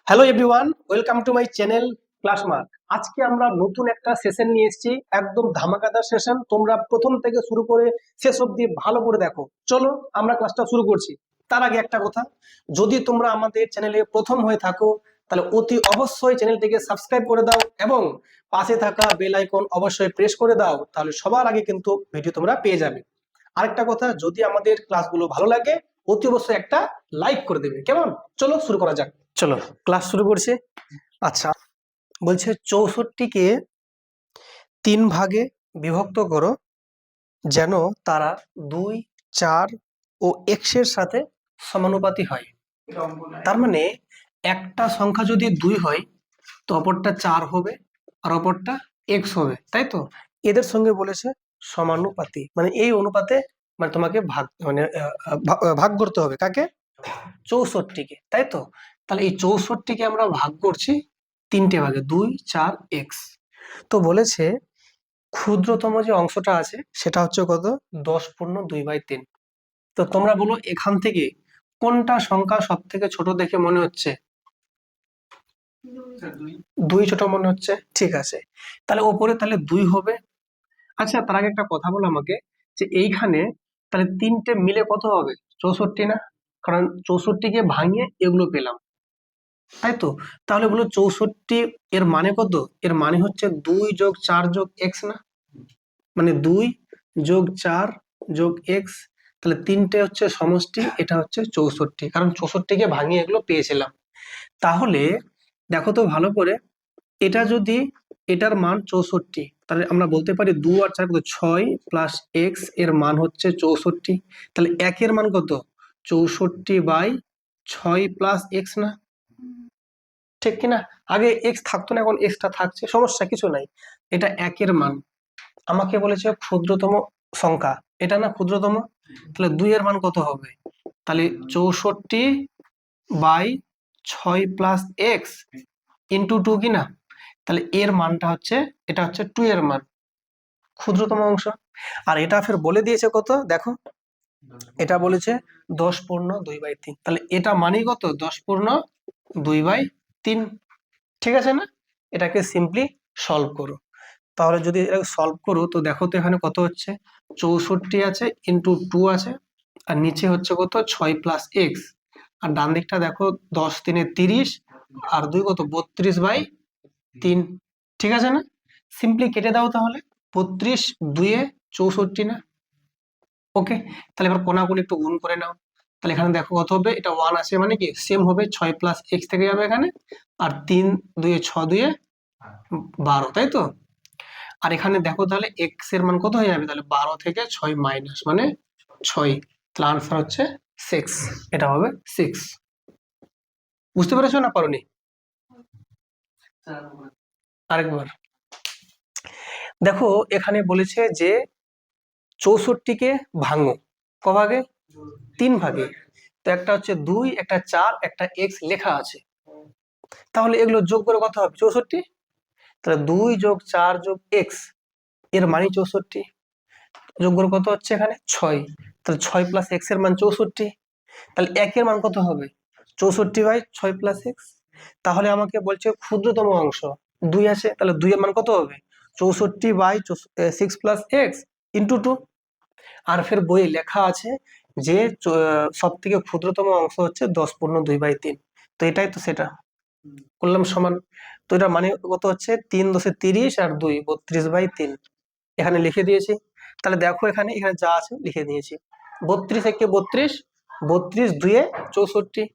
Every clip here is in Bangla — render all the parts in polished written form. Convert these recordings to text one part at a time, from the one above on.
Hello everyone, welcome to my channel class mark. আজকে আমরা নতুন একটা সেশন নিয়ে এসেছি, একদম ধামাকাদার সেশন। তোমরা প্রথম থেকে শুরু করে শেষ অবধি ভালো করে দেখো। চলো আমরা ক্লাসটা শুরু করছি। তার আগে একটা কথা, যদি তোমরা আমাদের চ্যানেলে প্রথম হয়ে থাকো তাহলে অতি অবশ্যই চ্যানেলটিকে সাবস্ক্রাইব করে দাও এবং পাশে থাকা বেল আইকন অবশ্যই প্রেস করে দাও, তাহলে সবার আগে কিন্তু ভিডিও তোমরা পেয়ে যাবে। আরেকটা কথা, যদি আমাদের ক্লাসগুলো ভালো লাগে অতি অবশ্যই একটা লাইক করে দেবে, কেমন? চলো শুরু করা যাক। চলো ক্লাস শুরু করছি। আচ্ছা, বলছে 64কে 3 ভাগে বিভক্ত করো যেন তারা 2, 4 ও x এর সাথে সমানুপাতি হয়। তার মানে একটা সংখ্যা যদি 2 হয় তো অপরটা 4 হবে আর অপরটা x হবে, তাই তো? এদের সঙ্গে বলেছে সমানুপাতি, মানে এই অনুপাতে মানে তোমাকে ভাগ মানে ভাগ করতে হবে। কাকে? 64কে, তাই তো? তাহলে এই 64কে আমরা ভাগ করছি 3টে ভাগে, 2, 4, x। তো বলেছে ক্ষুদ্রতম যে অংশটা আছে সেটা হচ্ছে কত? 10^2/3। তো তোমরা বলো এখান থেকে কোনটা সংখ্যা সব থেকে ছোট দেখে মনে হচ্ছে? 2 ছোট মনে হচ্ছে, ঠিক আছে। তাহলে ওপরে তাহলে 2 হবে। আচ্ছা, তার আগে একটা কথা বলো আমাকে, যে এইখানে তাহলে 3টে মিলে কত হবে? 64 না? কারণ 64কে ভাঙিয়ে এগুলো পেলাম, তাই তো? তাহলে বলো 64 এর মানে কত? এর মানে হচ্ছে 2 যোগ 4 যোগ x না? মানে 2 যোগ 4 যোগ x। তাহলে 3টে হচ্ছে সমষ্টি, এটা হচ্ছে 64, কারণ 64কে ভাঙিয়ে এগুলো পেয়েছিলাম। তাহলে দেখো তো ভালো করে, এটা যদি এটার মান 64, তাহলে আমরা বলতে পারি 2 আর 4 কত? 6 প্লাস x এর মান হচ্ছে 64। তাহলে 1 এর মান কত? 64/6 প্লাস x না? ঠিক কিনা? আগে এক্স থাকতো না, এখন এক্সটা থাকছে, সমস্যা কিছু নাই। এটা 1 এর মান। আমাকে বলেছে ক্ষুদ্রতম সংখ্যা, এটা না ক্ষুদ্রতম? তাহলে 2 এর মান কত হবে? তাহলে 64/6 প্লাস এক্স ইন্টু 2, কিনা? তাহলে এর মানটা হচ্ছে, এটা হচ্ছে 2 এর মান, ক্ষুদ্রতম অংশ। আর এটা ফের বলে দিয়েছে কত দেখো, এটা বলেছে 10^2/3। তাহলে এটা মানেই কত? 10^2/3। ঠিক আছে না? এটাকে সিম্পলি সলভ করো। তাহলে যদি এটাকে সলভ করো তো দেখো তো এখানে কত হচ্ছে? 64 আছে ইন্টু 2 আছে, আর নিচে হচ্ছে কত? 6 প্লাস এক্স। আর ডান দিকটা দেখো, 10 3 30 আর 2 কত? 32/3। ঠিক আছে না? সিম্পলি কেটে দাও তাহলে। 32 2 64 না? ওকে, তাহলে এবার কোনাকুনি একটু গুণ করে নাও। তাহলে এখানে দেখো কত হবে? এটা 1 আছে মানে কি সেম হবে, 6 প্লাস এক্স থেকে যাবে এখানে, আর 3 2 6 2 12, তাই তো? আর এখানে দেখো তাহলে এক্স এর মান কত হয়ে যাবে? তাহলে 12 থেকে 6 মাইনাস মানে 6। তাহলে আনসার হচ্ছে 6, এটা হবে 6। বুঝতে পেরেছো না পারোনি? আরেকবার দেখো, এখানে বলেছে যে 64কে ভাঙো ক ভাগে? 3 ভাগে। তো একটা হচ্ছে 2, একটা 4, একটা এক্স লেখা আছে। তাহলে এগুলো যোগ করে কত হবে? 64। তাহলে 2 যোগ 4 যোগ এক্স এর মানই 64। যোগ করে কত হচ্ছে এখানে? 6। তাহলে 6 প্লাস এক্স এর মান 64। তাহলে 1 এর মান কত হবে? 64/6 প্লাস এক্স। তাহলে আমাকে বলছে ক্ষুদ্রতম অংশ 2 আছে, তাহলে 2 এর মান কত হবে? 64/6 প্লাস এক্স ইন্টু 2। আর ফের বইয়ে লেখা আছে যে সব থেকে ক্ষুদ্রতম অংশ হচ্ছে 10^2/3। তো এটাই তো সেটা করলাম সমান। তো এটা মানে কত হচ্ছে? 3 10 30 আর 2 32/3। এখানে লিখে দিয়েছি। তাহলে দেখো এখানে এখানে যা আছে লিখে দিয়েছি। 32 একে 32, 32 2 64।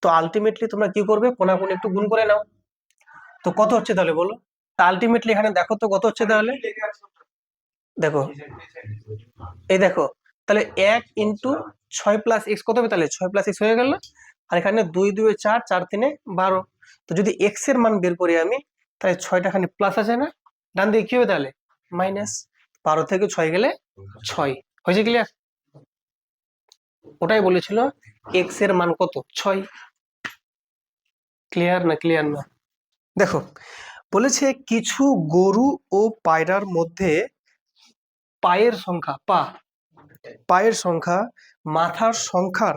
তো আলটিমেটলি তোমরা কি করবে? কোনাকুনি একটু গুণ করে নাও। তো কত হচ্ছে তাহলে বলো? আলটিমেটলি এখানে দেখো তো কত হচ্ছে তাহলে। দেখো, এই দেখো, তাহলে 1 ইন্টু 6 প্লাস এক্স কত হবে? তাহলে 6 প্লাস এক্স হয়ে গেল। আর এখানে 2 2 4, 4 3 12। তো যদি এক্স এর মান বের করি আমি, তাহলে 6টা খানি প্লাস আছে না, ডান দিকে কি হবে তাহলে? মাইনাস। 12 থেকে 6 গেলে 6। হয়েছে ক্লিয়ার? ওটাই বলেছিল এক্স এর মান কত? 6। ক্লিয়ার না? ক্লিয়ার না? দেখো, বলেছে কিছু গরু ও পায়রার মধ্যে পায়ের সংখ্যা পায়ের সংখ্যা মাথার সংখ্যার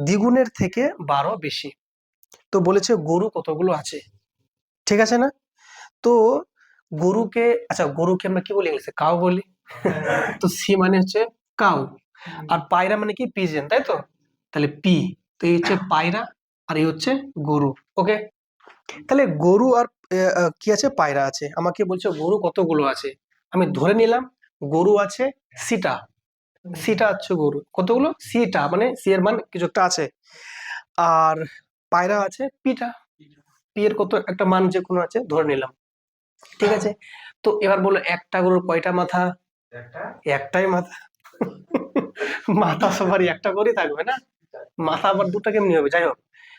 দ্বিগুণের থেকে 12 বেশি। তো বলেছে গরু কতগুলো আছে, ঠিক আছে না? তো গরুকে, আচ্ছা গরুকে আমরা কি বলি ইংলিশে? কাউ বলি। তো সি মানে হচ্ছে কাউ, আর পায়রা মানে কি? পিজেন, তাই তো? তাহলে পি, তো এই হচ্ছে পায়রা আর এই হচ্ছে গরু। ওকে, তাহলে গরু আর কি আছে? পায়রা আছে। আমাকে বলছে গরু কতগুলো আছে, আমি ধরে নিলাম গরু আছে সিটা। সিটা হচ্ছে গরু, কতগুলো? সিটা, মানে সি এর মান কিছু একটা আছে। আর পায়রা আছে পিটা, পি এর কত একটা মান যে কোনো আছে ধরে নিলাম, ঠিক আছে? তো এবার বলো একটা গরুর কয়টা মাথা? একটাই মাথা। মাথা সবারই একটা করে থাকবে না, মাথা আবার দুটো কেমনি হবে? যাই হোক,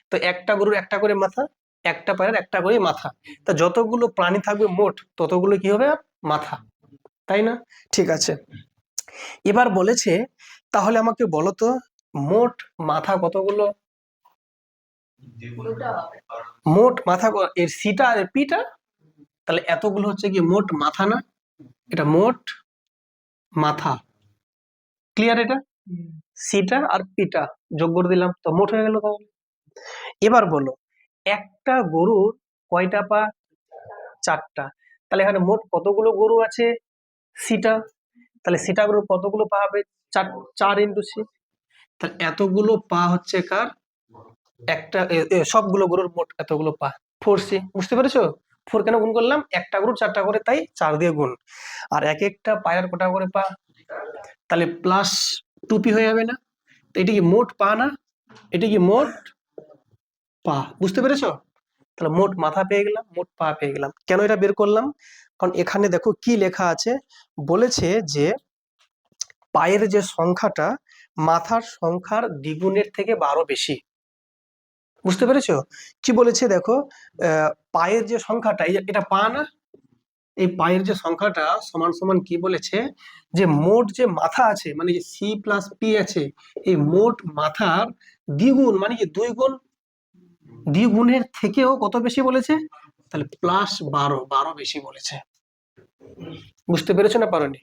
তো একটা গরুর একটা করে মাথা, একটা পায়ের একটা করে মাথা, তা যতগুলো প্রাণী থাকবে মোট ততগুলো কি হবে? মাথা, তাই না? ঠিক আছে, এবার বলেছে তাহলে আমাকে বলো তো মোট মাথা কতগুলো? মোট মাথা এর সিটা আর পিটা, তাহলে এতগুলো হচ্ছে কি মোট মাথা না? এটা মোট মাথা, ক্লিয়ার? এটা সিটা আর পিটা যোগ করে দিলাম, তো মোট হয়ে গেল তাহলে। এবার বলো একটা গরুর কয়টা পা? চারটা। তাহলে এখানে মোট কতগুলো গরু আছে? সিটা, তাহলে সিটা গরুর কতগুলো পা হবে? চার, চার ইন্টু সি, তাহলে এতগুলো পা হচ্ছে কার? একটা সবগুলো গরুর মোট এতগুলো পা, ফোর সি। বুঝতে পেরেছো? ফোর কেন গুণ করলাম? একটা গরুর চারটা করে, তাই চার দিয়ে গুণ। আর এক একটা পায়ের কটা করে পা? তাহলে প্লাস টুপি হয়ে যাবে না? তো এটা কি মোট পা না? এটা কি মোট পা? বুঝতে পেরেছো? তাহলে মোট মাথা পেয়ে গেলাম, মোট পা পেয়ে গেলাম। কেন এটা বের করলাম? কারণ এখানে দেখো কি লেখা আছে, বলেছে যে পায়ের যে সংখ্যাটা মাথার সংখ্যার দ্বিগুণের থেকে 12 বেশি। বুঝতে পেরেছো? কি বলেছে দেখো, পায়ের যে সংখ্যাটা, এটা পা না? এই পায়ের যে সংখ্যাটা সমান সমান কি বলেছে, যে মোট যে মাথা আছে, মানে যে সি প্লাস পি আছে, এই মোট মাথার দ্বিগুণ, মানে কি দুই গুণ, দ্বিগুণের থেকেও কত বেশি বলেছে? তাহলে প্লাস 12, 12 বেশি বলেছে। বুঝতে পেরেছো না পারোনি?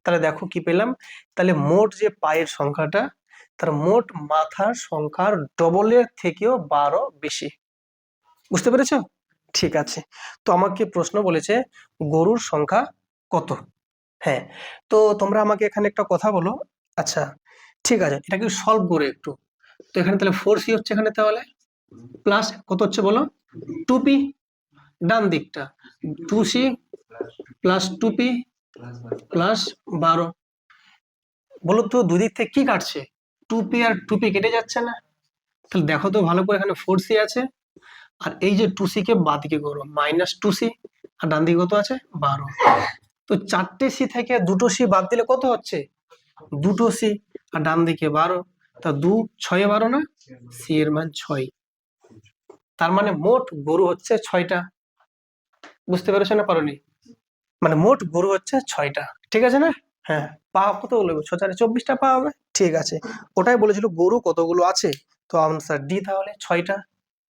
তাহলে দেখো কি পেলাম, তাহলে মোট যে পায়ের সংখ্যাটা তার মোট মাথার সংখ্যার ডবলের থেকেও 12 বেশি। বুঝতে পেরেছো? ঠিক আছে, তো আমাকে প্রশ্ন বলেছে গরুর সংখ্যা কত? হ্যাঁ, তো তোমরা আমাকে এখানে একটা কথা বলো। আচ্ছা ঠিক আছে, এটাকে সলভ করে একটু। তো এখানে তাহলে ফোর সি হচ্ছে এখানে, তাহলে প্লাস কত হচ্ছে বলো? টুপি, ডান দিকটা 2c প্লাস টুপি প্লাস 12। বলো তো দুই দিক থেকে কি কাটছে? টুপি আর টুপি কেটে যাচ্ছে না? তাহলে দেখো তো ভালো করে, এখানে ফোর সি আছে, আর এই যে টু সি কে বাদ দিকে করো, মাইনাস টু সি, আর ডান দিকে কত আছে? 12। তো চারটে সি থেকে দুটো সি বাদ দিলে কত হচ্ছে? দুটো সি, আর ডান দিকে 12, তা 2 6 12 না? সি এর মান 6, তার মানে মোট গরু হচ্ছে 6টা। বুঝতে পেরেছো না পারোনি? মানে মোট গরু হচ্ছে 6টা, ঠিক আছে না? হ্যাঁ, পা কতগুলো? 24টা পা হবে, ঠিক আছে। ওটাই বলেছিল গরু কতগুলো আছে, তো আনসার ডি, তাহলে 6টা।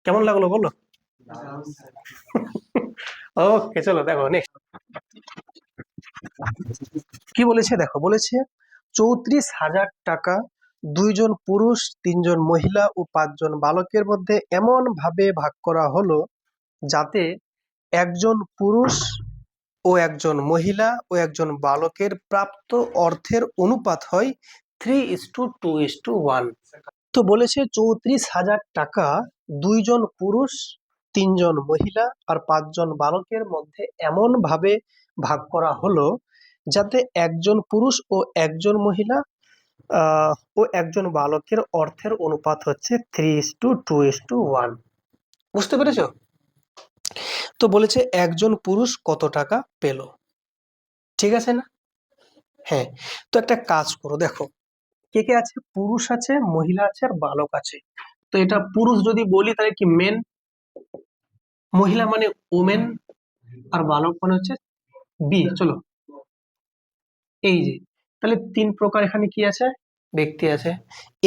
কেমন লাগলো বলো? ওকে, চলো দেখো নেক্সট কি বলেছে। দেখো বলেছে 34,000 টাকা দুইজন পুরুষ, তিনজন মহিলা ও 5জন বালকের মধ্যে এমন ভাবে ভাগ করা হলো যাতে একজন পুরুষ ও একজন মহিলা ও একজন বালকের প্রাপ্ত অর্থের অনুপাত হয় 3:2:1। তো বলেছে 34,000 টাকা দুইজন পুরুষ, তিনজন মহিলা আর 5জন বালকের মধ্যে এমন ভাবে ভাগ করা হলো যাতে একজন পুরুষ ও একজন মহিলা ও একজন বালকের অর্থের অনুপাত হচ্ছে 3:2:1। বুঝতে পেরেছো? তো বলেছে একজন পুরুষ কত টাকা পেল, ঠিক আছে না? হ্যাঁ, তো একটা কাজ করো, দেখো কে কে আছে? পুরুষ আছে, মহিলা আছে, আর বালক আছে। তো এটা পুরুষ যদি বলি তাহলে কি মেন, মহিলা মানে ওমেন, আর বালক মানে হচ্ছে বি। চলো এই যে, তাহলে 3 প্রকার এখানে কি আছে? ব্যক্তি আছে।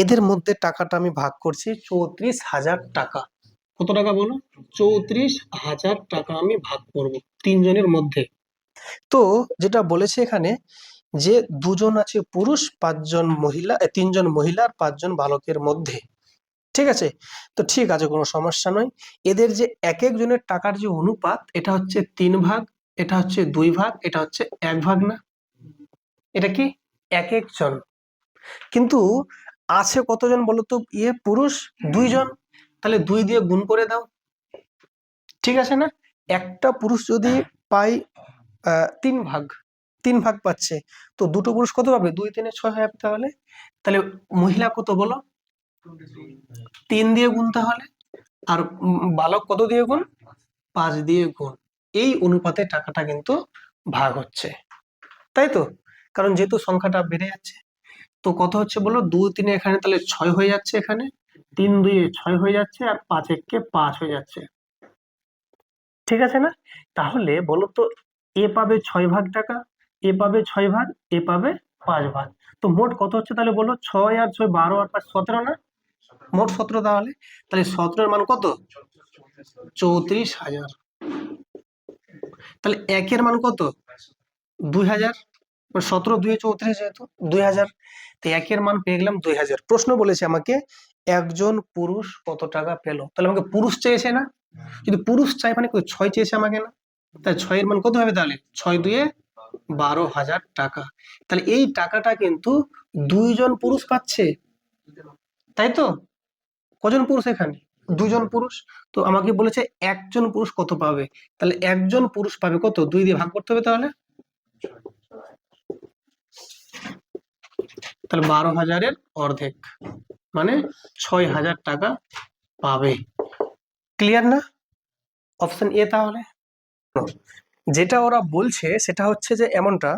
এদের মধ্যে টাকাটা আমি ভাগ করছি 34,000 টাকা। কত টাকা বলো? 34,000 টাকা আমি ভাগ করব তিনজনের মধ্যে। তো যেটা বলেছে এখানে, যে দুজন আছে পুরুষ, 5জন মহিলা, তিনজন মহিলা আর 5জন বালকের মধ্যে, ঠিক আছে? তো ঠিক আছে, কোনো সমস্যা নয়। এদের যে এক একজনের টাকার যে অনুপাত, এটা হচ্ছে 3 ভাগ, এটা হচ্ছে 2 ভাগ, এটা হচ্ছে 1 ভাগ না? এটা কি এক একজন, কিন্তু আছে কতজন বলো তো? পুরুষ 2 জন, তাহলে 2 দিয়ে গুণ করে দাও। ঠিক আছে না? একটা পুরুষ যদি পাই 3 ভাগ, 3 ভাগ পাচ্ছে, তো দুটো পুরুষ কত পাবে? 2 3 6 হবে। তাহলে তাহলে মহিলা কত বলো? 3 দিয়ে গুণ তাহলে, আর বালক কত দিয়ে গুণ? 5 দিয়ে গুণ। এই অনুপাতে টাকাটা কিন্তু ভাগ হচ্ছে, তাই তো? কারণ যেহেতু সংখ্যাটা বেড়ে যাচ্ছে, তো কত হচ্ছে বলো? 2 3 এখানে তাহলে 6 হয়ে যাচ্ছে, এখানে 3 2 6 হয়ে যাচ্ছে, আর 5 1 5 হয়ে যাচ্ছে। ঠিক আছে না? তাহলে বলো তো, এ পাবে 6 ভাগ টাকা, এ পাবে 6 ভাগ, এ পাবে 5 ভাগ। তো মোট কত হচ্ছে তাহলে বলো? 6 আর 6 12 আর 5 17 না? মোট 17। তাহলে তাহলে 17 এর মান কত? 34,000। তাহলে একের মান কত? 2000। 17 2 34, যেহেতু 2000, তো একের মান পেয়ে গেলাম 2000। প্রশ্ন বলেছে আমাকে একজন পুরুষ কত টাকা পেলো, তাহলে আমাকে পুরুষ চেয়েছে না? যদি পুরুষ চাই মানে 6 চেয়েছে আমাকে না? তাই 6 এর মান কত হবে তাহলে? 6 2 12,000 টাকা। তাহলে এই টাকাটা কিন্তু 2 জন পুরুষ পাচ্ছে, তাই তো? কজন পুরুষ এখানে? 2 জন পুরুষ। তো আমাকে বলেছে একজন পুরুষ কত পাবে, তাহলে একজন পুরুষ পাবে কত? 2 দিয়ে ভাগ করতে হবে। তাহলে তাহলে 12,000-এর অর্ধেক, মানে 6,000 টাকা পাবে। ক্লিয়ার না? Option A. তাহলে যেটা ওরা বলছে সেটা হচ্ছে যে এমনটা,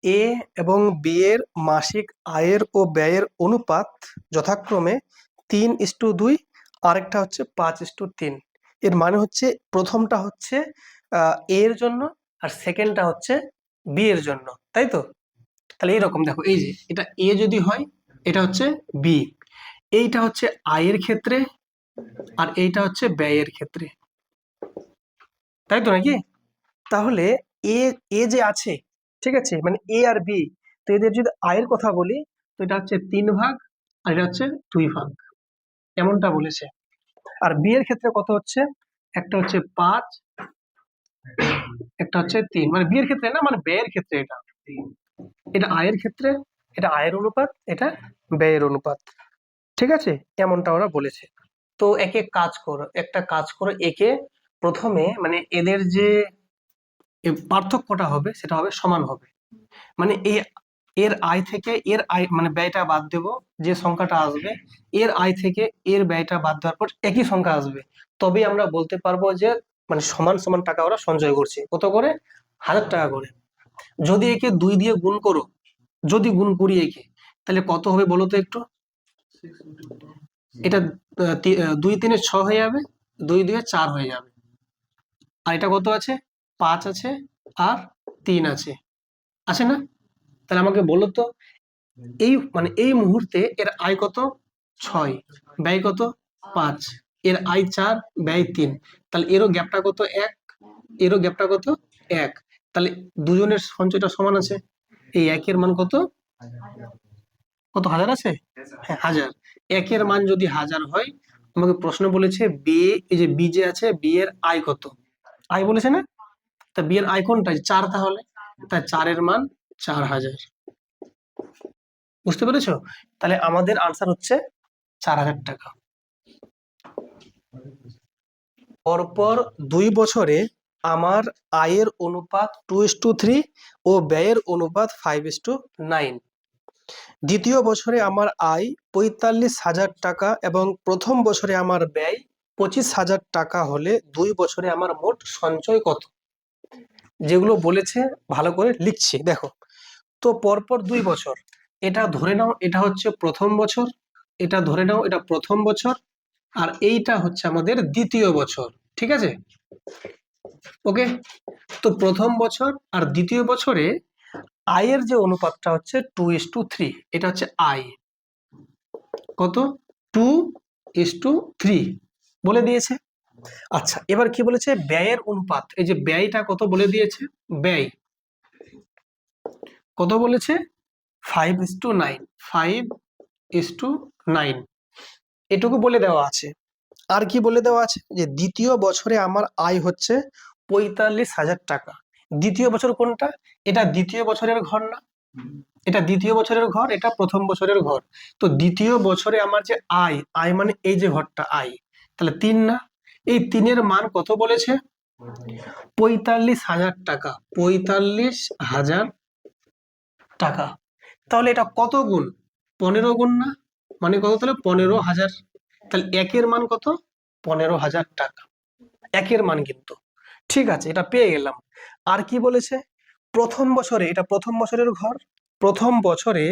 এ এবং বি এর মাসিক আয়ের ও ব্যয়ের অনুপাত যথাক্রমে 3:2, আরেকটা হচ্ছে 5:3। এর মানে হচ্ছে প্রথমটা হচ্ছে এ এর জন্য, আর সেকেন্ডটা হচ্ছে বি এর জন্য, তাই তো? তাহলে এরকম দেখো, এই যে এটা এ যদি হয়, এটা হচ্ছে বি, এইটা হচ্ছে আয়ের ক্ষেত্রে, আর এইটা হচ্ছে ব্যয়ের ক্ষেত্রে, তাই তো নাকি? তাহলে এ এ যে আছে, ঠিক আছে, মানে এ আর বি, তো এদের যদি আয়ের কথা বলি, তো এটা হচ্ছে 3 ভাগ, আর এটা হচ্ছে 2 ভাগ, এমনটা বলেছে। আর বি এর ক্ষেত্রে কত হচ্ছে? একটা হচ্ছে 5, একটা হচ্ছে 3, মানে বি এর ক্ষেত্রে না, মানে ব্যয়ের ক্ষেত্রে। এটা এটা আয়ের ক্ষেত্রে, এটা আয়ের অনুপাত, এটা ব্যয়ের অনুপাত। ঠিক আছে, এমনটা ওরা বলেছে। তো একে কাজ করো, একটা কাজ করো, একে প্রথমে মানে এদের যে পার্থক্যটা হবে সেটা হবে সমান হবে। মানে এর আয় থেকে এর আয় মানে ব্যয়টা বাদ দেব, যে সংখ্যাটা আসবে এর আয় থেকে এর ব্যয়টা বাদ দেওয়ার পর একই সংখ্যা আসবে, তবেই আমরা বলতে পারবো যে মানে সমান সমান টাকা ওরা সঞ্চয় করছে। কত করে? 1000 টাকা করে। যদি একে 2 দিয়ে গুণ করো, যদি গুণ করি একে, তাহলে কত হবে বলো তো একটু? এটা 2 3 6 হয়ে যাবে, 2 2 4 হয়ে যাবে, আর এটা কত আছে? 5 আছে, আর 3 আছে, আছে না? তাহলে আমাকে বলো তো, এই মানে এই মুহূর্তে এর আয় কত? 6, ব্যয় কত? 5, এর আয় 4, ব্যয় 3, তাহলে এরও গ্যাপটা কত? 1, এরও গ্যাপটা কত? 1। তাহলে দুজনের সঞ্চয়টা সমান আছে। এই একের মান কত? কত? 1000 আছে? হ্যাঁ, 1000। একের মান যদি 1000 হয়, তোমাকে প্রশ্ন বলেছে বি, এই যে বি যে আছে, বি এর আয় কত? আয় বলেছে না? তা বি এর আয় কোনটা? 4। তাহলে তাই 4 এর মান 4000। বুঝতে পেরেছো? তাহলে আমাদের আনসার হচ্ছে 4000 টাকা। পরপর 2 বছরে আমার আয়ের অনুপাত 2:3 ও ব্যয়ের অনুপাত 5:9। দ্বিতীয় বছরে আমার আয় 45,000 টাকা এবং প্রথম বছরে আমার ব্যয় 25,000 টাকা হলে 2 বছরে আমার মোট সঞ্চয় কত? যেগুলো বলেছে ভালো করে লিখছি, দেখো। তো পরপর 2 বছর, এটা ধরে নাও এটা হচ্ছে প্রথম বছর, এটা ধরে নাও এটা প্রথম বছর, আর এইটা হচ্ছে আমাদের দ্বিতীয় বছর। ঠিক আছে, ওকে। তো প্রথম বছর আর দ্বিতীয় বছরে আয়ের যে অনুপাতটা হচ্ছে 2:3, এটা হচ্ছে আয় কত? 2:3 বলে দিয়েছে। আচ্ছা, এবার কি বলেছে? ব্যয়ের অনুপাত, এই যে ব্যয়টা কত বলে দিয়েছে, ব্যয় কত বলেছে? 5:9, 5:9। এটুকু বলে দেওয়া আছে। আর কি বলে দেওয়া আছে যে দ্বিতীয় বছরে আমার আয় হচ্ছে 45,000 টাকা। দ্বিতীয় বছর কোনটা? এটা দ্বিতীয় বছরের ঘর না, এটা দ্বিতীয় বছরের ঘর, এটা প্রথম বছরের ঘর। তো দ্বিতীয় বছরে আমার যে আয়, আয় মানে এই যে ঘরটা আয়, তাহলে 3 না? এই 3-এর মান কত বলেছে? 45,000 টাকা। 45,000 টাকা। তাহলে এটা কত গুণ? 15 গুণ না? মানে কত? তাহলে 15,000। তাহলে একের মান কত? 15,000 টাকা একের মান কিন্তু। ঠিক আছে, এটা পেয়ে গেলাম। আর কি বলেছে? প্রথম বছরে, এটা প্রথম বছরের ঘর, প্রথম বছরে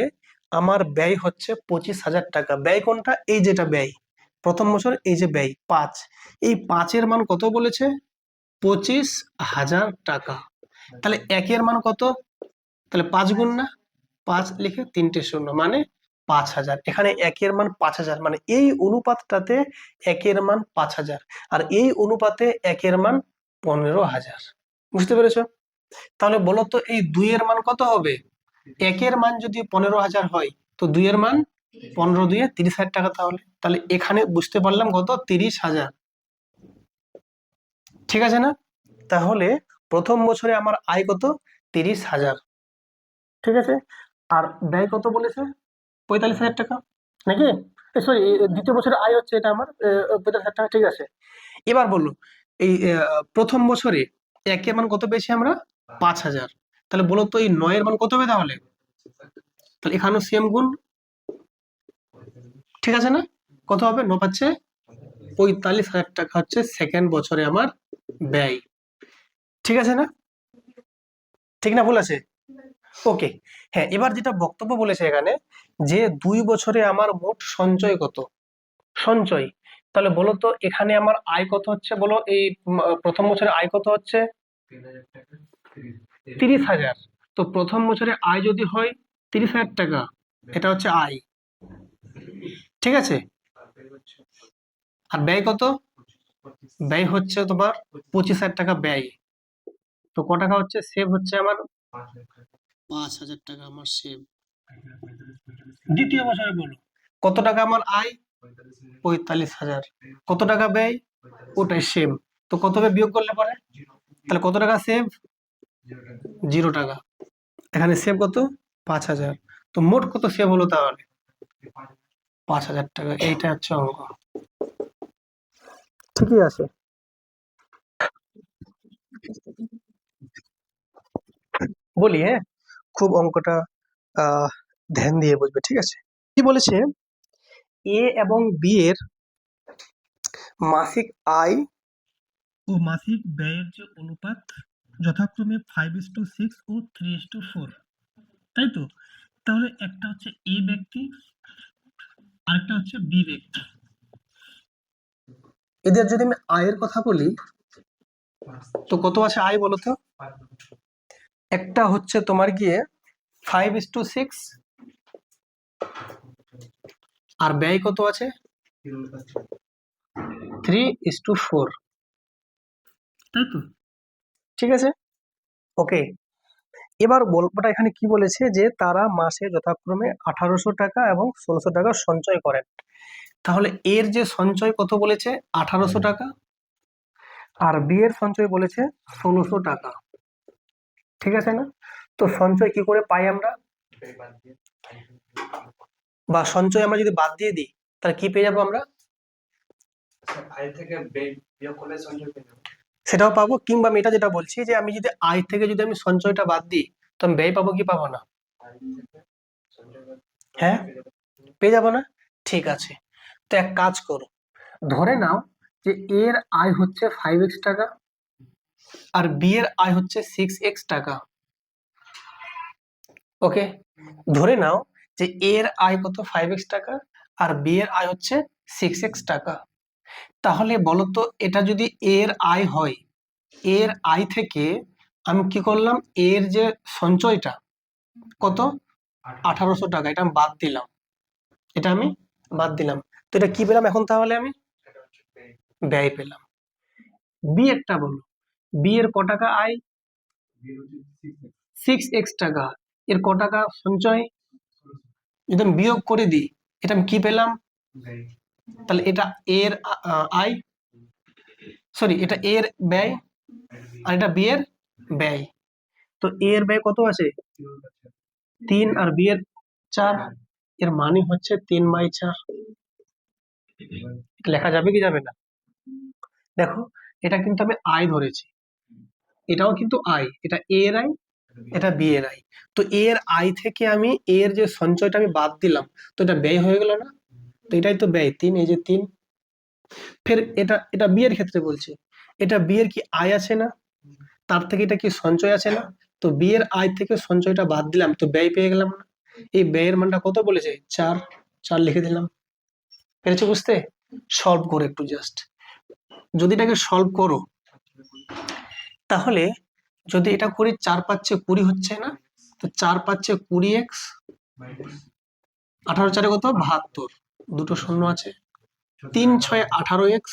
আমার ব্যয় হচ্ছে 25,000 টাকা। ব্যয় কোনটা? এই যেটা ব্যয় প্রথম বছর, এই যে ব্যয় 5, এই 5-এর মান কত বলেছে? 25,000 টাকা। তাহলে একের মান কত? তাহলে 5 গুণ না? 5 লিখে 3টে শূন্য মানে 5,000। এখানে একের মান 5,000, মানে এই অনুপাতটাতে একের মান 5,000, আর এই অনুপাতে একের মান 15,000। বুঝতে পেরেছো? তাহলে বলো তো এই 2-এর মান কত হবে? একের মান যদি 15,000 হয়, তো 2-এর মান 15 2-এ 30,000 টাকা। তাহলে তাহলে এখানে বুঝতে পারলাম কত? 30,000। ঠিক আছে না? তাহলে প্রথম বছরে আমার আয় কত? 30,000। ঠিক আছে। আর ব্যয় কত বলেছে? 45,000 টাকা, নাকি? সরি, দ্বিতীয় বছরের আয় হচ্ছে এটা আমার 45,000 টাকা। ঠিক আছে। এবার বললো এই প্রথম বছরে একের মান কত পেয়েছি আমরা? 5,000। তাহলে বলো তো এই 9-এর মান কত হবে তাহলে? তাহলে এখানেও সেম গুণ। ঠিক আছে না? কত হবে? 9 পাচ্ছে 45,000 টাকা হচ্ছে সেকেন্ড বছরে আমার ব্যয়। ঠিক আছে না? ঠিক না, ভুল আছে? ওকে। হ্যাঁ, এবার যেটা বক্তব্য বলেছে এখানে, যে 2 বছরে আমার মোট সঞ্চয় কত? সঞ্চয়। তাহলে বলো তো এখানে আমার আয় কত হচ্ছে? বলো এই প্রথম বছরে আয় কত হচ্ছে? 30,000। তো প্রথম বছরে আয় যদি হয় 30,000 টাকা, এটা হচ্ছে আয়। ঠিক আছে। আর ব্যয় কত? ব্যয় হচ্ছে তোমার 25,000 টাকা ব্যয়। তো ক টাকা হচ্ছে সেভ হচ্ছে আমার? 5,000 টাকা আমার সেভ। দ্বিতীয় বছরে বলো কত টাকা আমার আয়? 45,000। কত টাকা ব্যয়? ওটাই সেম। তো কত হবে বিয়োগ করলে পরে? তাহলে কত টাকা সেভ? 0 টাকা। এখানে সেভ কত? 5,000। তো মোট কত সেভ হলো তাহলে? 5,000 টাকা। এইটা হচ্ছে অঙ্ক। ঠিকই আছে। বলি, হ্যাঁ, খুব অঙ্কটা আহ ধ্যান দিয়ে বুঝবে। ঠিক আছে। কি বলেছে? এ এবং বি এর মাসিক আয় ও মাসিক ব্যয়ের যে অনুপাত যথাক্রমে 5:6 ও 3:4, তাই তো? তাহলে একটা হচ্ছে এ ব্যক্তি, আরেকটা হচ্ছে বি ব্যক্তি। এদের যদি আমি আয়ের কথা বলি, তো কত আছে আয় বলো তো? একটা হচ্ছে তোমার গিয়ে 5:6, আর ব্যয় কত আছে? 3:4, তাই তো? ঠিক আছে। ওকে। এবার গল্পটা এখানে কি বলেছে, যে তারা মাসে যথাক্রমে 1800 টাকা এবং 1600 টাকা সঞ্চয় করেন। তাহলে এর যে সঞ্চয় কত বলেছে? 1800 টাকা। আর বি এর সঞ্চয় বলেছে 1600 টাকা। ঠিক আছে না? তো সঞ্চয় কি করে পাই আমরা? বা সঞ্চয় আমরা যদি বাদ দিয়ে দিই, তাহলে কি পেয়ে যাবো আমরা? সেটাও পাবো। কিংবা আমি এটা যেটা বলছি, যে আমি যদি আয় থেকে যদি আমি সঞ্চয়টা বাদ দিই, তো আমি ব্যয় পাবো কি পাবো না? হ্যাঁ, পেয়ে যাবো না? ঠিক আছে। তো এক কাজ করো, ধরে নাও যে এর আয় হচ্ছে 5x টাকা, আর বি এর আয় হচ্ছে 6x টাকা। ওকে। ধরে নাও যে এর আয় কত? 5x টাকা, আর বি এর আয় হচ্ছে 6x টাকা। তাহলে বলো তো এটা যদি এর আয় হয়, এর আয় থেকে আমি কি করলাম? এর যে সঞ্চয়টা কত? 1800 টাকা, এটা আমি বাদ দিলাম। এটা আমি বাদ দিলাম। তো এটা কি পেলাম এখন তাহলে? আমি ব্যয় পেলাম। বি একটা বলো, বি এর ক টাকা আয়? 6x টাকা। এর ক টাকা সঞ্চয়? যদি আমি বিয়োগ করে দিই, এটা আমি কি পেলাম? তাহলে এটা এর আয়, সরি এটা এর ব্যয়, আর এটা বি এর ব্যয়। তো এ এর ব্যয় কত আছে? 3 আর বি এর 4, এর মানে হচ্ছে 3/4। লেখা যাবে কি যাবে না? দেখো এটা কিন্তু আমি আয় ধরেছি, এটাও কিন্তু আয়, এটা এ এর আয়, এটা বি এর আয়। তো এ এর আয় থেকে আমি এর যে সঞ্চয়টা আমি বাদ দিলাম, তো এটা ব্যয় হয়ে গেল না? তো এটাই তো ব্যয়, 3, এই যে 3। ফের এটা এটা বি এর ক্ষেত্রে বলছি, এটা বি এর কি আয় আছে না, তার থেকে এটা কি সঞ্চয় আছে না? তো বি এর আয় থেকে সঞ্চয়টা বাদ দিলাম, তো ব্যয় পেয়ে গেলাম না? এই ব্যয়ের মানটা কত বলেছে? 4, 4 লিখে দিলাম। পেরেছো বুঝতে? সলভ করো একটু জাস্ট, যদি এটাকে সলভ করো তাহলে যদি এটা করি 4 5 20 হচ্ছে না, তো 4 5 20x, 18 4 কত? 72, দুটো শূন্য আছে, 3 6 18x,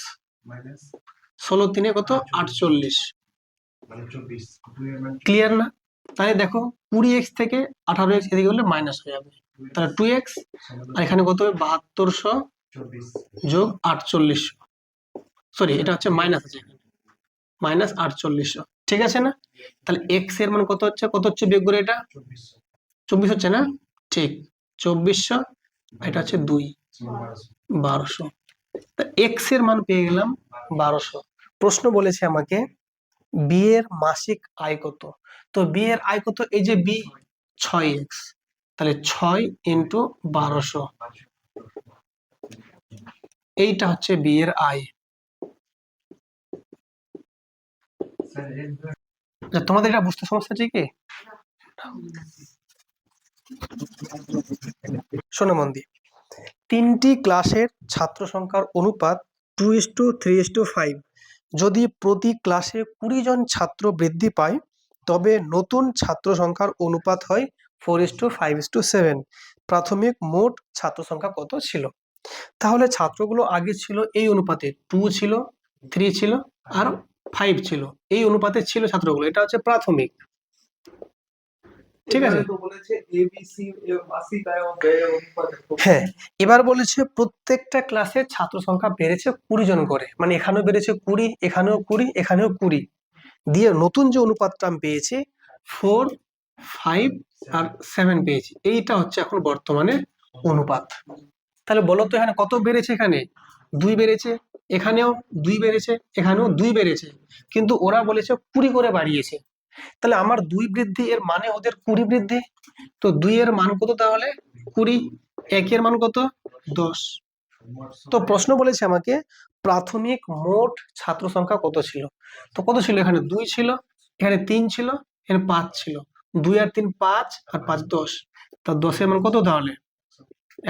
16 3 কত? 48। ক্লিয়ার না? তাহলে দেখো 20x থেকে 18x এদিকে হলে মাইনাস হয়ে যাবে, তাহলে 2x, আর এখানে কত হবে? 7200 যোগ 4800, সরি এটা হচ্ছে মাইনাস আছে এখানে, মাইনাস 4800, ঠিক আছে না? তাহলে x এর মান কত হচ্ছে? কত হচ্ছে বিয়োগ করে এটা? 24 হচ্ছে না? ঠিক, 2400, এটা হচ্ছে 2, 1200। তা x এর মান পেয়ে গেলাম 1200। প্রশ্ন বলেছে আমাকে বি এর মাসিক আয় কত? তো বি এর আয় কত? এই যে বি, 6x, তাহলে 6 ইন্টু 1200, এইটা হচ্ছে বি এর আয়। তোমাদের এটা বুঝতে সমস্যা হচ্ছে কি? শোনো মন দিয়ে, 3টি ক্লাসের ছাত্র সংখ্যার অনুপাত 2:3:5। যদি প্রতি ক্লাসে 20 জন ছাত্র বৃদ্ধি পায়, তবে নতুন ছাত্র সংখ্যার অনুপাত হয় 4:5:7। প্রাথমিক মোট ছাত্র সংখ্যা কত ছিল? তাহলে ছাত্রগুলো আগে ছিল এই অনুপাতে, 2 ছিল, 3 ছিল, আর 5 ছিল, এই অনুপাতে ছিল ছাত্রগুলো, এটা হচ্ছে প্রাথমিক। ঠিক আছে, হ্যাঁ। এবার বলেছে প্রত্যেকটা ক্লাসে ছাত্র সংখ্যা বেড়েছে 20 জন করে, মানে এখানেও বেড়েছে 20, এখানেও 20, এখানেও 20, দিয়ে নতুন যে অনুপাতটা আমি পেয়েছি 4, 5 আর 7 পেয়েছি, এইটা হচ্ছে এখন বর্তমানে অনুপাত। তাহলে বলো তো এখানে কত বেড়েছে? এখানে 2 বেড়েছে, এখানেও 2 বেড়েছে, এখানেও 2 বেড়েছে, কিন্তু ওরা বলেছে 20 করে বাড়িয়েছে। তাহলে আমার 2 বৃদ্ধি, এর মানে ওদের 20 বৃদ্ধি। তো 2 এর মান কত তাহলে? 20, 1 এর মান কত? 10। তো প্রশ্ন বলেছে আমাকে প্রাথমিক মোট ছাত্র সংখ্যা কত ছিল? তো কত ছিল? এখানে 2 ছিল, এখানে 3 ছিল, এখানে 5 ছিল, 2 আর 3 5, আর 5 10, তা 10 এর মান কত তাহলে?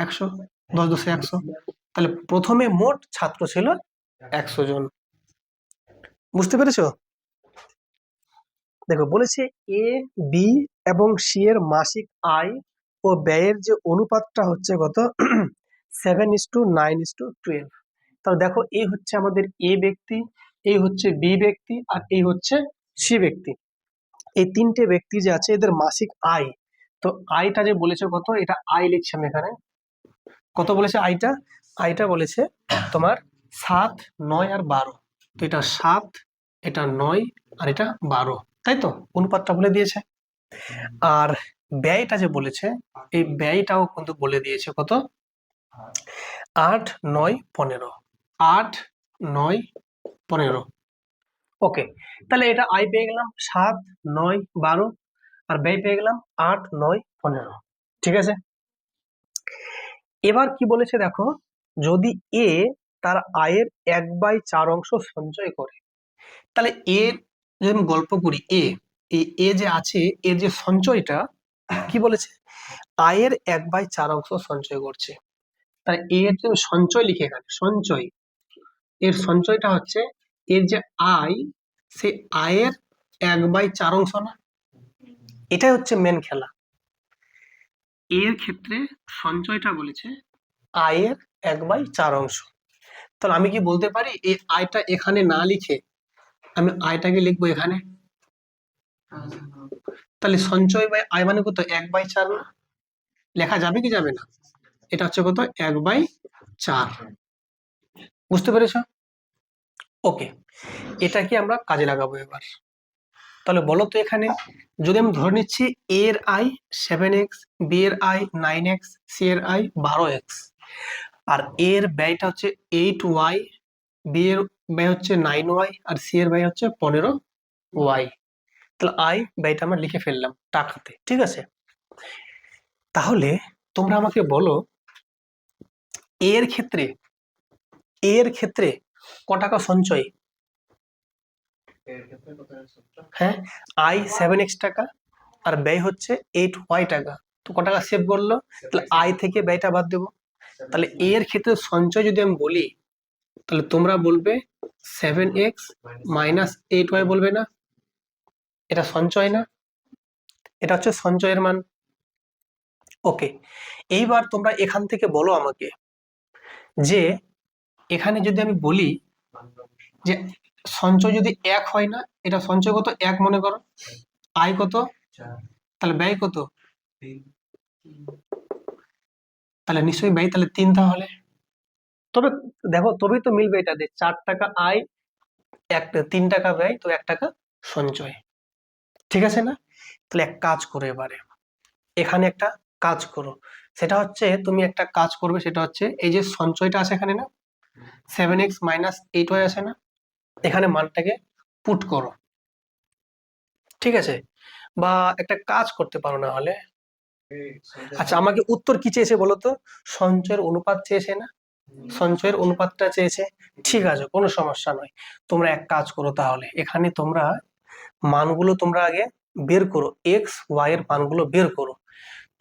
100, 10 10 100। তাহলে প্রথমে মোট ছাত্র ছিল 100 জন। বুঝতে পেরেছো? দেখো বলেছে এ, বি এবং সি এর মাসিক আয় ও ব্যয়ের যে অনুপাতটা হচ্ছে কত? 7:9:12। তাহলে দেখো এই হচ্ছে আমাদের এ ব্যক্তি, এই হচ্ছে বি ব্যক্তি, আর এই হচ্ছে সি ব্যক্তি। এই 3টে ব্যক্তি যে আছে এদের মাসিক আয়, তো আয়টা যে বলেছে কত, এটা আয় লিখছি আমি এখানে। কত বলেছে আয়টা? আয়টা বলেছে তোমার 7, 9 আর 12। তো এটা 7, এটা 9, আর এটা 12, তাই তো? অনুপাতটা বলে দিয়েছে। আর ব্যয়টা যে বলেছে, এই ব্যয়টাও কিন্তু বলে দিয়েছে কত? 8, 9, 15, 8, 9, 15। ওকে, তাহলে এটা আয় পেয়ে গেলাম 7, 9, 12, আর ব্যয় পেয়ে গেলাম 8, 9, 15। ঠিক আছে, এবার কি বলেছে দেখো, যদি এ তার আয়ের 1/4 অংশ সঞ্চয় করে, তাহলে এর যদি আমি গল্প করি, এ যে আছে, এর যে সঞ্চয়টা কি বলেছে? আয়ের 1/4 অংশ সঞ্চয় করছে। তাই এর যে সঞ্চয় লিখে, এখানে সঞ্চয়, এর সঞ্চয়টা হচ্ছে এর যে আয়, সে আয়ের 1/4 অংশ না? এটাই হচ্ছে মেন খেলা। এর ক্ষেত্রে সঞ্চয়টা বলেছে আয়ের 1/4 অংশ। তাহলে আমি কি বলতে পারি এই আয়টা এখানে না লিখে আমি আয়টাকে লিখবো এখানে? তাহলে সঞ্চয় বা আয় মানে কত? 1/4 না? লেখা যাবে কি যাবে না? এটা হচ্ছে কত? 1/4। বুঝতে পেরেছো? ওকে, এটাকে আমরা কাজে লাগাবো এবার। তাহলে বলো তো এখানে যদি আমি ধরে নিচ্ছি এ এর আই 7x, বি এর আই 9x, সি এর আই 12x, আর এর ব্যয়টা হচ্ছে 8y, বি এর ব্যয় হচ্ছে 9y, আর সি এর ব্যয় হচ্ছে 15y। তাহলে আই ব্যয়টা আমরা লিখে ফেললাম টাকাতে, ঠিক আছে? তাহলে তোমরা আমাকে বলো এর ক্ষেত্রে ক টাকা সঞ্চয়? হ্যাঁ, আই 7x টাকা আর ব্যয় হচ্ছে 8y টাকা, তো ক টাকা সেভ করলো? তাহলে আই থেকে ব্যয়টা বাদ দেবো। তাহলে এর ক্ষেত্রে সঞ্চয় যদি আমি বলি, তাহলে তোমরা বলবে 7x মাইনাস 8y, বলবে না? এটা সঞ্চয় না? এটা হচ্ছে সঞ্চয়ের মান। ওকে, এইবার তোমরা এখান থেকে বলো আমাকে যে এখানে যদি আমি বলি যে সঞ্চয় যদি 1 হয় না, এটা সঞ্চয় কত? 1 মনে করো। আয় কত? তাহলে ব্যয় কত? তাহলে নিশ্চয়ই ব্যয় তাহলে 3। তাহলে তবে দেখো, তবেই তো মিলবে এটা যে 4 টাকা আয়, 3 টাকা ব্যয়, তো 1 টাকা সঞ্চয়। ঠিক আছে না? তাহলে এক কাজ করো এবারে, এখানে একটা কাজ করো। সেটা হচ্ছে তুমি একটা কাজ করবে, সেটা হচ্ছে এই যে সঞ্চয়টা আছে এখানে না, 7x মাইনাস 8y আছে না, এখানে মানটাকে পুট করো। ঠিক আছে? বা একটা কাজ করতে পারো না হলে, আচ্ছা আমাকে উত্তর কি চেয়েছে বলো তো? সঞ্চয়ের অনুপাত চেয়েছে না? সঞ্চয়ের অনুপাতটা চেয়েছে। ঠিক আছে, কোনো সমস্যা নয়। তোমরা এক কাজ করো, তাহলে এখানে তোমরা মানগুলো তোমরা আগে বের করো, এক্স ওয়াই এর মানগুলো বের করো।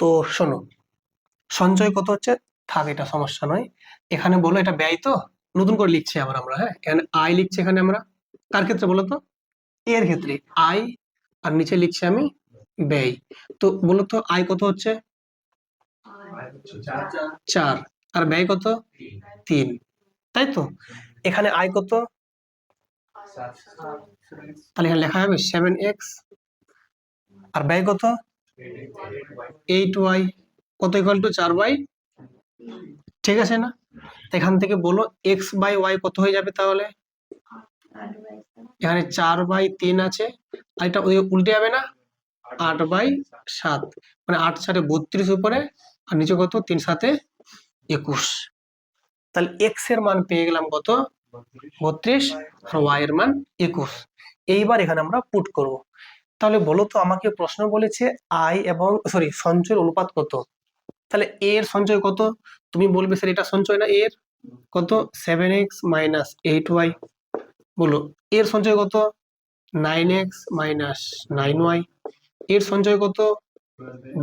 তো শোনো, সঞ্চয় কত হচ্ছে? থাক, এটা সমস্যা নয়। এখানে বলো এটা ব্যয়, তো নতুন করে লিখছি আবার আমরা। হ্যাঁ, এখানে আই লিখছি এখানে আমরা, কার ক্ষেত্রে বলো তো? এর ক্ষেত্রে আই, আর নিচে লিখছি আমি ব্যয়। তো বলো তো আয় কত হচ্ছে? 4, আর ব্যয় কত? 3, তাই তো? এখানে আয় কত? তাহলে এখানে লেখা হবে 7x, আর ব্যয় কত? 8y, কত ইকুয়াল টু 4y। ঠিক আছে না? এখান থেকে বলো এক্স বাই ওয়াই কত হয়ে যাবে তাহলে? এখানে 4/3 আছে, আর এটা ওই উল্টে যাবে না, 8/7, মানে 8 7 32 উপরে, আর নিচে কত? 3 7 21। তাহলে এক্স এর মান পেয়ে গেলাম কত? 32, আর ওয়াই এর মান 21। এইবার এখানে আমরা পুট করব। তাহলে বলো তো আমাকে প্রশ্ন বলেছে আই এবং সঞ্চয়ের অনুপাত কত? তাহলে এ এর সঞ্চয় কত? তুমি বলবে স্যার এটা সঞ্চয় না, এর কত? 7x minus 8y। বলো এর সঞ্চয় কত? 9x minus 9y। এর সঞ্চয় কত?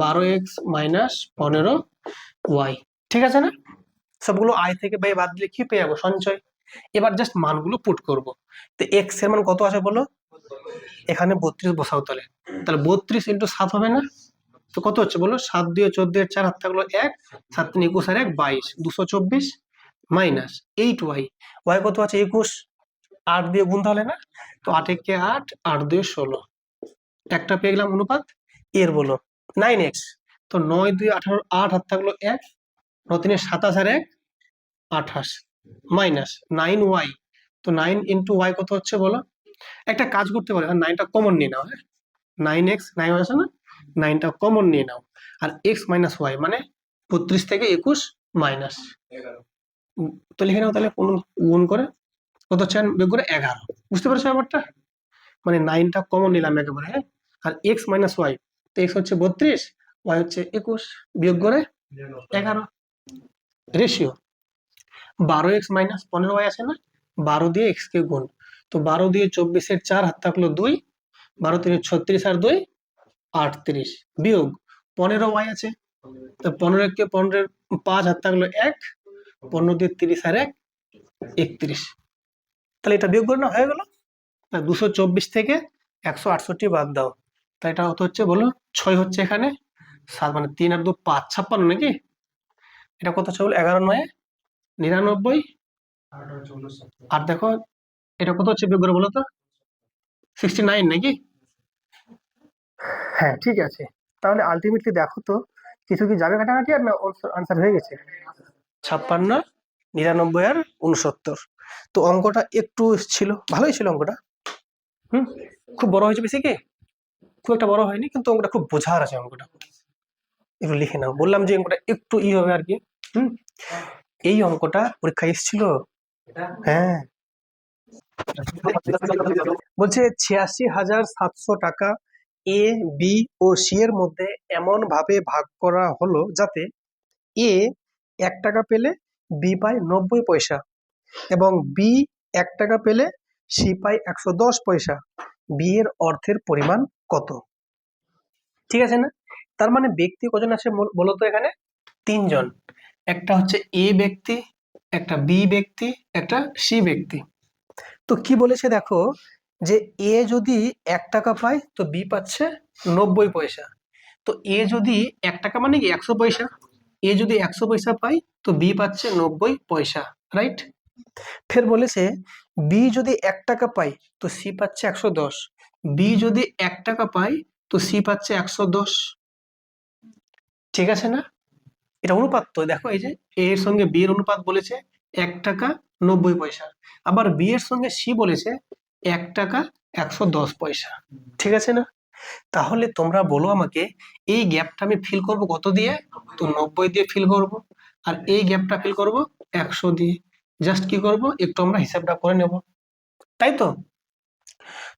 12x minus 15y। ঠিক আছে না? সবগুলো আয় থেকে ব্যয় বাদ দিলে কি পেয়ে যাবো? সঞ্চয়। এবার জাস্ট মানগুলো পুট করব। তো এক্স এর মান কত আসে বলো? এখানে 32 বসাও। তাহলে 32 ইন্টু 7 হবে না? তো কত হচ্ছে বলো? 7 2 14 এর 4 হাত থাকলো 1, 7 3 21 আর 1 22, 224 মাইনাস 8y। ওয়াই কত আছে? 21, 8 দিয়ে গুণ তাহলে না? তো 8 একে 8, 8 2 16, একটা পেয়ে গেলাম অনুপাত। এর বলো 9x, তো 9 2 18, 8 হাত থাকলো 1, 9 3 27 আর 1 28, মাইনাস 9y। তো 9 ইন্টু ওয়াই কত হচ্ছে বলো? একটা কাজ করতে পারো, 9টা কমন নিয়ে নাও। হ্যাঁ, 9x 9 আছে না, 9টা কমন নিয়ে নাও। আর x মাইনাস ওয়াই মানে 32 থেকে 21 মাইনাস, তো লিখে নাও। তাহলে গুণ করে কত হচ্ছে বের করে 11। বুঝতে পারছো ব্যাপারটা? মানে 9টা কমন নিলাম একেবারে। হ্যাঁ, আর এক্স মাইনাস ওয়াই, তো এক্স হচ্ছে 32, ওয়াই হচ্ছে 21, বিয়োগ করে 11। রেশিও 12x মাইনাস 15y আছে না, 12 দিয়ে এক্স কে গুণ। তো 12 দিয়ে 24 এর 4 হাত থাকলো 2, 12 3 36 আর 2 38, বিয়োগ 15y আছে, তো 15 কে 15 এর 5 হাত থাকলো 1, 15 দিয়ে 30 আর 1 31। তাহলে এটা বিয়োগ করে না, হয়ে গেল। 224 থেকে 168 বাদ দাও, তাই এটা কত হচ্ছে বলো? 6 হচ্ছে এখানে, 7 মানে 3 আর 2 5, 56 নাকি? এটা কত হচ্ছে বলো? 11 9 99। আর দেখো এটা কত হচ্ছে বিয়োগ করে বলো তো? 69 নাকি? হ্যাঁ, ঠিক আছে। তাহলে আলটিমেটলি দেখো তো কিছু কি যাবে কাটাকাটি, আর না আনসার হয়ে গেছে? 56 99 আর 69। তো অঙ্কটা একটু ছিল, ভালোই ছিল অঙ্কটা। খুব বড় হয়েছে বেশি কি? খুব একটা বড় হয়নি, কিন্তু অঙ্কটা খুব বোঝার আছে অঙ্কটা। একটু লিখে নাও, বললাম যে অঙ্কটা একটু হবে আর কি। এই অঙ্কটা পরীক্ষায় এসেছিল। হ্যাঁ, বলছে 86,700 টাকা এ, বি ও সি এর মধ্যে এমন ভাবে ভাগ করা হলো যাতে এ 1 টাকা পেলে বি পায় 90 পয়সা এবং বি 1 টাকা পেলে সি পায় 110 পয়সা। বি এর অর্থের পরিমাণ কত? ঠিক আছে না? তার মানে ব্যক্তি কজন আছে বলতো এখানে? 3 জন। একটা হচ্ছে এ ব্যক্তি, একটা বি ব্যক্তি, একটা সি ব্যক্তি। তো কি বলেছে দেখো, যে এ যদি 1 টাকা পায় তো বি পাচ্ছে 90 পয়সা। তো এ যদি 1 টাকা মানে কি 100 পয়সা, এ যদি 100 পয়সা পায় তো বি পাচ্ছে 90 পয়সা, রাইট? ফের বলেছে বি যদি 1 টাকা পায় তো সি পাচ্ছে 110, বি যদি 1 টাকা পায় তো সি পাচ্ছে 110। ঠিক আছে না? এটা অনুপাত তো, দেখো এই যে এ এর সঙ্গে বি এর অনুপাত বলেছে 1 টাকা 90 পয়সা, আবার বি এর সঙ্গে সি বলেছে 1 টাকা 110 পয়সা। ঠিক আছে না? তাহলে তোমরা বলো আমাকে, এই গ্যাপটা আমি ফিল করব কত দিয়ে? তো 90 দিয়ে ফিল করব, আর এই গ্যাপটা ফিল করব 100 দিয়ে। জাস্ট কি করব, একটু আমরা হিসাবটা করে নেব, তাই তো?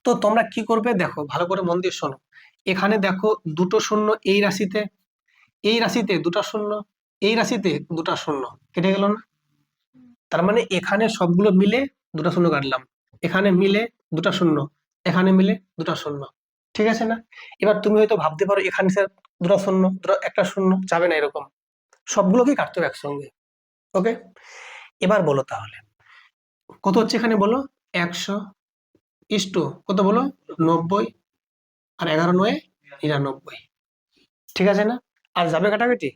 তো তোমরা কি করবে দেখো, ভালো করে মন দিয়ে শোনো। এখানে দেখো দুটো শূন্য এই রাশিতে, এই রাশিতে দুটো শূন্য, এই রাশিতে দুটো শূন্য, কেটে গেল না? তার মানে এখানে সবগুলো মিলে দুটো শূন্য কাটলাম, এখানে মিলে দুটো শূন্য, এখানে মিলে দুটো শূন্য। ঠিক আছে না? এবার তুমি হয়তো ভাবতে পারো এখানে স্যার দুটো শূন্য, দুটো একটা শূন্য যাবে না, এরকম সবগুলোকেই কাটতে হবে একসঙ্গে। ওকে, এবার বলো তাহলে কত হচ্ছে এখানে বলো? 100 ইস্টু কত বলো? 90, আর 11 9 99। ঠিক আছে না? আর যাবে কাটাকাটি?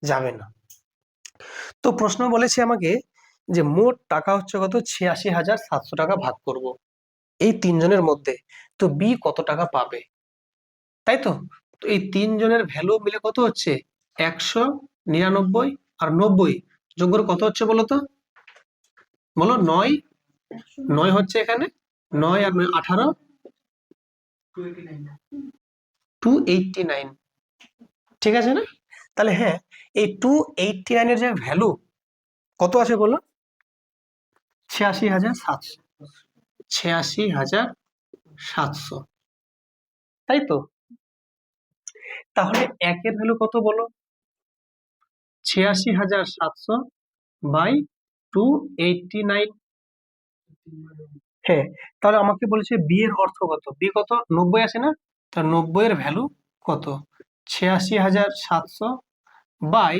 যাবে না। তো প্রশ্ন বলেছে আমাকে যে মোট টাকা হচ্ছে কত? 86,700 টাকা ভাগ করব এই 3 জনের মধ্যে, তো বি কত টাকা পাবে, তাই তো? তো এই 3 জনের ভ্যালু মিলে কত হচ্ছে? 100, 99 আর 90 যোগ করে কত হচ্ছে বলো তো? বলো 9, 9 হচ্ছে এখানে, 9 আর 9 18, 289। ঠিক আছে না? তাহলে হ্যাঁ, এই 289 এর যে ভ্যালু কত আছে বলো? 86,700, 86,700, তাই তো? তাহলে একের ভ্যালু কত বলো? 86,700 বাই 289। হ্যাঁ, তাহলে আমাকে বলেছে বি এর অর্থ কত? বি কত? 90 আছে না? তার 90 এর ভ্যালু কত? 86,700 বাই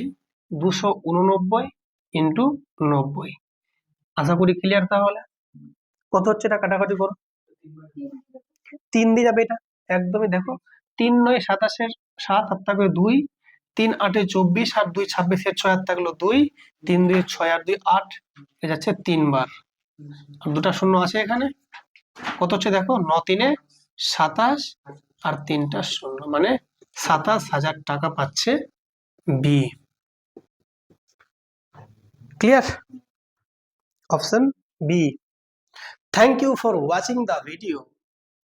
289 ইন্টু 90। আশা করি ক্লিয়ার। তাহলে কত হচ্ছে এটা কাটাকাটি করো, 3 দিয়ে যাবে এটা, একদমই দেখো 3 9 27, 7 আর থাকবে 2, 3 8 24 আর 2 26, 6 আর থাকলো 2, 3 2 6 আর 2 8, এ যাচ্ছে 3 বার, আর দুটা শূন্য আছে এখানে। কত হচ্ছে দেখো, 9 3 27 আর 3টা শূন্য, মানে 27,000 টাকা পাচ্ছে B. Clear? Option B. Thank you for watching the video.